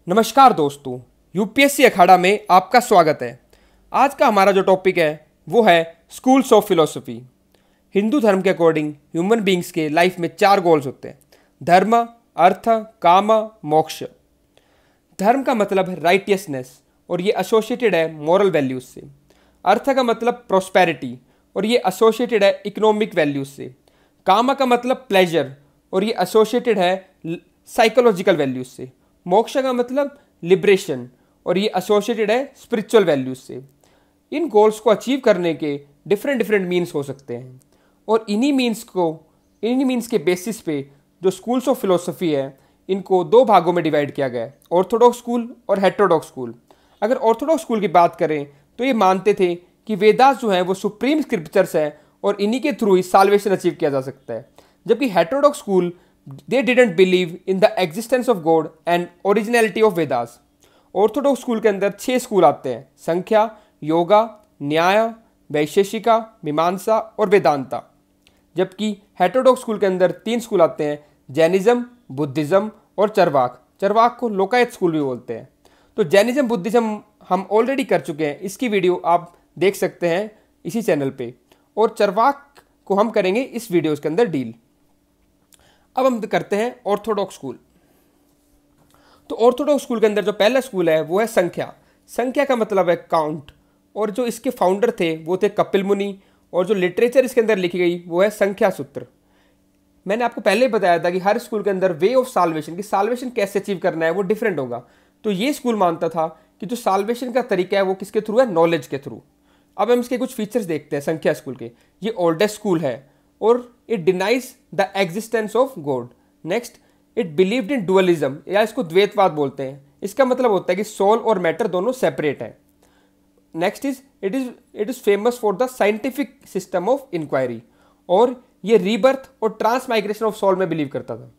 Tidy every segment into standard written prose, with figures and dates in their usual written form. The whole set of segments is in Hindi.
नमस्कार दोस्तों, यूपीएससी अखाड़ा में आपका स्वागत है। आज का हमारा जो टॉपिक है वो है स्कूल्स ऑफ फिलोसफी। हिंदू धर्म के अकॉर्डिंग ह्यूमन बींग्स के लाइफ में 4 गोल्स होते हैं: धर्म, अर्थ, काम, मोक्ष। धर्म का मतलब है राइटियसनेस और ये एसोसिएटेड है मॉरल वैल्यूज से। अर्थ का मतलब प्रॉस्पेरिटी और ये एसोसिएटेड है इकोनॉमिक वैल्यूज से। काम का मतलब प्लेजर और ये एसोसिएटेड है साइकोलॉजिकल वैल्यूज से। मोक्ष का मतलब लिबरेशन और ये एसोसिएटेड है स्पिरिचुअल वैल्यूज से। इन गोल्स को अचीव करने के डिफरेंट मीन्स हो सकते हैं और इन्हीं मीन्स के बेसिस पे जो स्कूल्स ऑफ फिलोसफी है इनको 2 भागों में डिवाइड किया गया है, ऑर्थोडॉक्स स्कूल और हेटेरोडॉक्स स्कूल। अगर ऑर्थोडॉक्स स्कूल की बात करें तो ये मानते थे कि वेदास जो है वो सुप्रीम स्क्रिप्चर्स है और इन्हीं के थ्रू ही साल्वेशन अचीव किया जा सकता है। जबकि heterodox school they didn't believe in the existence of God and originality of Vedas। Orthodox school के अंदर 6 स्कूल आते हैं: संख्या, योगा, न्याय, वैशेषिका, मीमांसा और वेदांता। जबकि हेटेरोडॉक्स स्कूल के अंदर 3 स्कूल आते हैं: जैनिज्म, बुद्धिज्म और चरवाक। चरवाक को लोकायत स्कूल भी बोलते हैं। तो जैनिज्म बुद्धिज्म हम ऑलरेडी कर चुके हैं, इसकी वीडियो आप देख सकते हैं इसी चैनल पे, और चरवाक को हम करेंगे इस वीडियो के अंदर डील। अब हम करते हैं ऑर्थोडॉक्स स्कूल। तो ऑर्थोडॉक्स स्कूल के अंदर जो पहला स्कूल है वो है संख्या। संख्या का मतलब है काउंट, और जो इसके फाउंडर थे वो थे कपिल मुनि, और जो लिटरेचर इसके अंदर लिखी गई वो है संख्या सूत्र। मैंने आपको पहले ही बताया था कि हर स्कूल के अंदर वे ऑफ साल्वेशन, की साल्वेशन कैसे अचीव करना है वो डिफरेंट होगा। तो ये स्कूल मानता था कि जो साल्वेशन का तरीका है वो किसके थ्रू है, नॉलेज के थ्रू। अब हम इसके कुछ फीचर्स देखते हैं संख्या स्कूल के। ये ओल्डेस्ट स्कूल है और it denies the existence of God. Next, it believed in dualism, या इसको द्वैतवाद बोलते हैं। इसका मतलब होता है कि सोल और मैटर दोनों सेपरेट है। Next is it is famous for the scientific system of inquiry, और ये रीबर्थ और ट्रांसमाइग्रेशन ऑफ सोल में बिलीव करता था।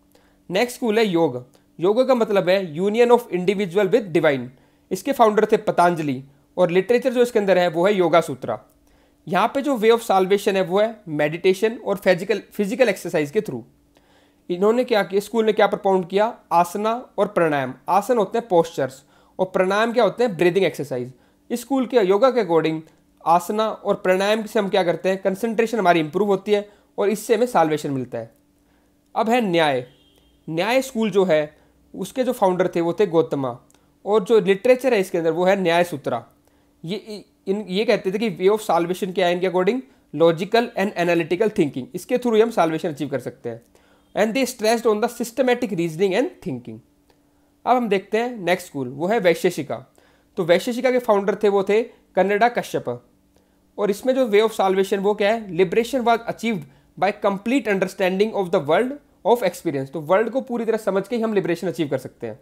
नेक्स्ट स्कूल है योग। योग का मतलब है union of individual with divine. इसके फाउंडर थे पतंजलि, और लिटरेचर जो इसके अंदर है वो है योगा सूत्रा। यहाँ पे जो वे ऑफ साल्वेशन है वो है मेडिटेशन और फिजिकल एक्सरसाइज के थ्रू। इन्होंने क्या किया, स्कूल ने क्या प्रपोज किया, आसना और प्राणायाम। आसन होते हैं पोस्चर्स और प्राणायाम क्या होते हैं, ब्रीदिंग एक्सरसाइज। इस स्कूल के योगा के अकॉर्डिंग आसना और प्राणायाम से हम क्या करते हैं, कंसंट्रेशन हमारी इंप्रूव होती है और इससे हमें साल्वेशन मिलता है। अब है न्याय। न्याय स्कूल जो है उसके जो फाउंडर थे वो थे गौतमा, और जो लिटरेचर है इसके अंदर वो है न्याय सूत्रा। ये कहते थे कि वे ऑफ साल्वेशन क्या है इनके according, logical and analytical thinking. इसके थ्रू हम साल्वेशन अचीव कर सकते हैं। And they stressed on the systematic reasoning and thinking. अब हम देखते हैं नेक्स्ट स्कूल, वो है वैशेषिका। तो वैशेषिका के फाउंडर थे वो थे कन्नड़ा कश्यप, और इसमें जो वे ऑफ साल्वेशन वो क्या है, liberation was achieved by complete understanding of the world of experience. तो वर्ल्ड को पूरी तरह समझ के ही हम लिबरेशन अचीव कर सकते हैं।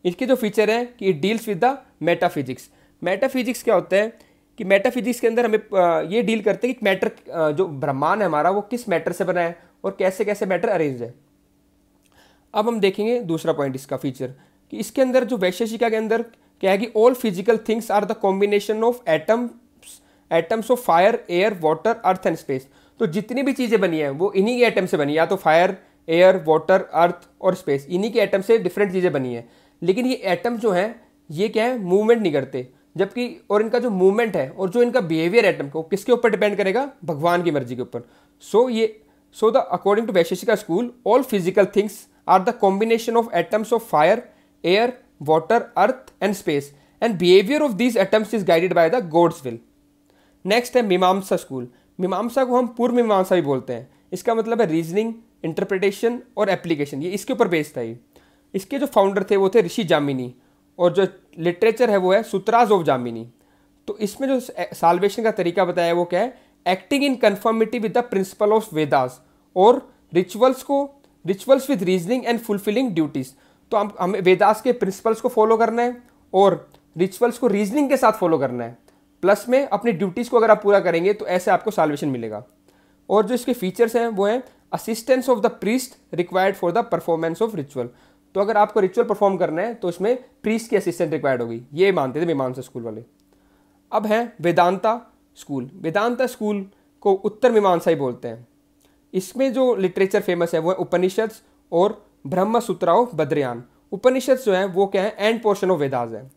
इसके जो फीचर है कि it deals with the metaphysics. Metaphysics क्या होता है कि मेटाफिजिक्स के अंदर हमें ये डील करते हैं कि मैटर, जो ब्रह्मांड है हमारा वो किस मैटर से बना है और कैसे कैसे मैटर अरेंज है। अब हम देखेंगे दूसरा पॉइंट इसका फीचर, कि इसके अंदर जो वैशेषिका के अंदर क्या है कि all physical things are the combination of atoms of fire, air, water, earth and space. तो जितनी भी चीज़ें बनी है वो इन्हीं के एटम से बनी है, या तो फायर, एयर, वाटर, अर्थ और स्पेस, इन्हीं के एटम से डिफरेंट चीज़ें बनी है। लेकिन ये एटम जो है ये क्या है, मूवमेंट नहीं करते। जबकि और इनका जो मूवमेंट है और जो इनका बिहेवियर एटम को किसके ऊपर डिपेंड करेगा, भगवान की मर्जी के ऊपर। So the according to Vaisheshika school all physical things are the combination of atoms of fire, air, water, earth and space, and behaviour of these atoms is guided by the God's will. Next है मीमांसा स्कूल। मीमांसा को हम पूर्व मीमांसा भी बोलते हैं। इसका मतलब है रीजनिंग, इंटरप्रिटेशन और एप्लीकेशन, ये इसके ऊपर बेस्ड था। इसके जो फाउंडर थे वो थे ऋषि जामिनी, और जो लिटरेचर है वो है सूत्राज ऑफ जामिनी। तो इसमें जो साल्वेशन का तरीका बताया है वो क्या है, acting in conformity with the principle of Vedas, और rituals with reasoning and fulfilling duties. तो हमें वेदास के प्रिंसिपल्स को फॉलो करना है और रिचुअल्स को रीजनिंग के साथ फॉलो करना है, प्लस में अपनी ड्यूटीज को अगर आप पूरा करेंगे तो ऐसे आपको साल्वेशन मिलेगा। और जो इसके फीचर्स हैं वो हैं assistance of the priest required for the performance of ritual. तो अगर आपको रिचुअल परफॉर्म करना है तो इसमें प्रीस्ट की असिस्टेंट रिक्वायर्ड होगी, ये मानते थे मीमांसा स्कूल वाले। अब है वेदांता स्कूल। वेदांता स्कूल को उत्तर मीमांसा ही बोलते हैं। इसमें जो लिटरेचर फेमस है वो है उपनिषद और ब्रह्म सूत्र ऑफ बद्रयान, उपनिषद जो है वो क्या है, एंड पोर्शन ऑफ वेदास है।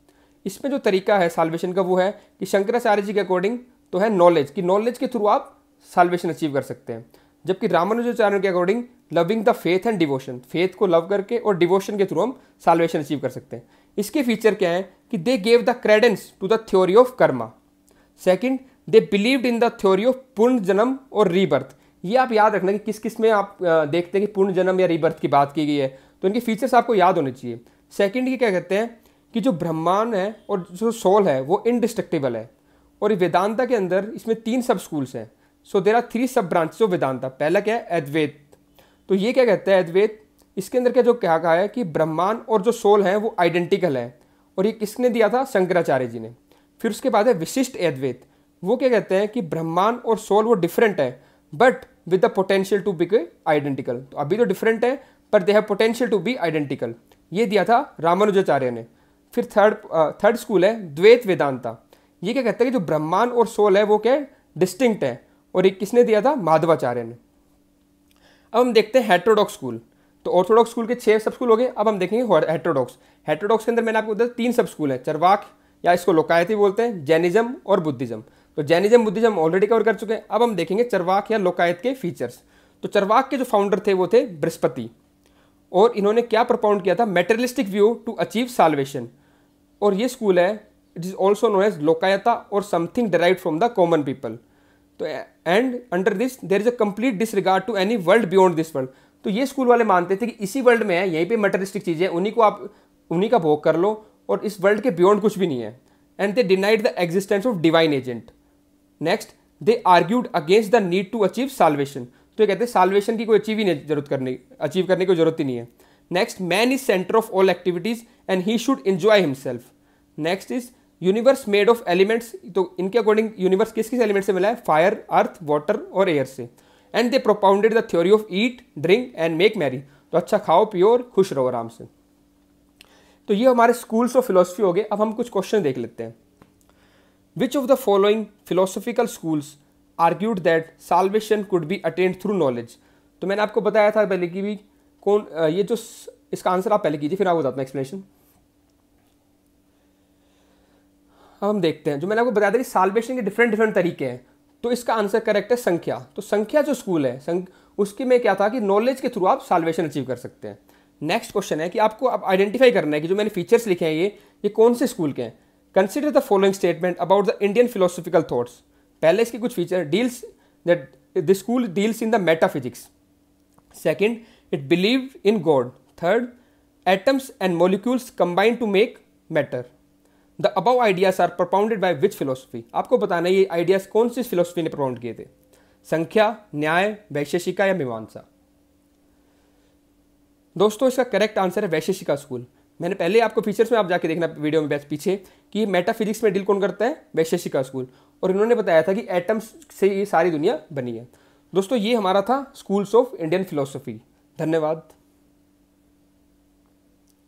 इसमें जो तरीका है साल्वेशन का वो है कि शंकराचार्य जी के अकॉर्डिंग तो है नॉलेज, कि नॉलेज के थ्रू आप साल्वेशन अचीव कर सकते हैं, जबकि रामानुजाचार्य के according loving the faith and devotion, faith को लव करके और डिवोशन के थ्रू हम साल्वेशन अचीव कर सकते हैं। इसके फीचर क्या है कि they gave the credence to the theory of karma. Second, they believed in the theory of पूर्ण जन्म और रीबर्थ। ये आप याद रखना कि किस किस में आप देखते हैं कि पूर्ण जन्म या रीबर्थ की बात की गई है, तो इनके फीचर्स आपको याद होने चाहिए। सेकंड, ये क्या कहते हैं कि जो ब्रह्मांड है और जो सोल है वो इनडिस्ट्रक्टिबल है, और वेदांता के अंदर इसमें 3 सब स्कूल्स हैं। सो देयर आर 3 सब ब्रांचेस ऑफ वेदांता। पहला क्या है, अद्वैत। तो ये क्या कहता है अद्वैत, इसके अंदर क्या जो क्या कहा है कि ब्रह्मांड और जो सोल है वो आइडेंटिकल है, और ये किसने दिया था, शंकराचार्य जी ने। फिर उसके बाद है विशिष्ट अद्वैत। वो क्या कहते हैं कि ब्रह्मांड और सोल वो डिफरेंट है but with the potential to be identical. तो अभी तो डिफरेंट है पर they have potential to be identical, ये दिया था रामानुजाचार्य ने। फिर थर्ड स्कूल है द्वैत वेदांता। ये क्या कहता है कि जो ब्रह्मांड और सोल है वो क्या डिस्टिंक्ट है, और ये किसने दिया था, माधवाचार्य ने। अब हम देखते हैं हेटेरोडॉक्स स्कूल। तो ऑर्थोडॉक्स स्कूल के 6 सब स्कूल हो गए, अब हम देखेंगे हेटेरोडॉक्स। हेटेरोडॉक्स के अंदर मैंने आपको बताया 3 सब स्कूल है, चरवाक या इसको लोकायती बोलते हैं, जैनिज्म और बुद्धिज्म। तो जैनिज्म बुद्धिज्म ऑलरेडी कवर कर चुके हैं। अब हम देखेंगे चरवाक या लोकायत के फीचर्स। तो चरवाक के जो फाउंडर थे वो थे बृहस्पति, और इन्होंने क्या प्रपोज किया था, materialistic view to achieve salvation. और ये स्कूल है, it is also known as Lokayata और something derived from the common people. तो and under this there is a complete disregard to any world beyond this world. तो ये स्कूल वाले मानते थे कि इसी वर्ल्ड में है, यहीं पे मटेरियलिस्टिक चीजें, उन्हीं को आप उन्हीं का भोग कर लो, और इस वर्ल्ड के बियॉन्ड कुछ भी नहीं है। And they denied the existence of divine agent. Next, they argued against the need to achieve salvation. तो ये कहते हैं साल्वेशन की कोई अचीव करने की जरूरत ही नहीं है। Next, man is centre of all activities and he should enjoy himself. Next is universe made of elements. तो इनके अकॉर्डिंग यूनिवर्स किस किस एलिमेंट से मिला है, फायर, अर्थ, वाटर और एयर से। And they propounded the theory of eat, drink and make merry. तो अच्छा खाओ पियो और खुश रहो आराम से। तो ये हमारे स्कूल्स ऑफ फिलोसफी हो गए। अब हम कुछ क्वेश्चन देख लेते हैं। Which of the following philosophical schools argued that salvation could be attained through knowledge. तो मैंने आपको बताया था पहले कि भी कौन ये जो इसका आंसर आप पहले कीजिए फिर आपको बताता हूँ एक्सप्लेनेशन। अब हम देखते हैं, जो मैंने आपको बताया था कि साल्वेशन के डिफरेंट तरीके हैं, तो इसका आंसर करेक्ट है संख्या। तो संख्या जो स्कूल है उसके में क्या था कि नॉलेज के थ्रू आप साल्वेशन अचीव कर सकते हैं। नेक्स्ट क्वेश्चन है कि आपको अब आइडेंटिफाई करना है कि जो मैंने फीचर्स लिखे हैं ये कौन से स्कूल के हैं। Consider the following statement about the Indian philosophical thoughts. पहले इसके कुछ feature, deals that the school deals in the metaphysics. Second, it believe in God. Third, atoms and molecules combine to make matter. The above ideas are propounded by which philosophy. आपको बताना है ये आइडियाज कौन सी फिलोसफी ने propound किए थे, संख्या, न्याय, वैशेषिका या मीमांसा। दोस्तों इसका करेक्ट आंसर है वैशेषिका स्कूल। मैंने पहले आपको फीचर्स में आप जाके देखना वीडियो में पीछे कि मेटाफिजिक्स में डील कौन करता है, वैशेषिका स्कूल। और इन्होंने बताया था कि एटम्स से ये सारी दुनिया बनी है। दोस्तों ये हमारा था स्कूल्स ऑफ इंडियन फिलोसफी। धन्यवाद।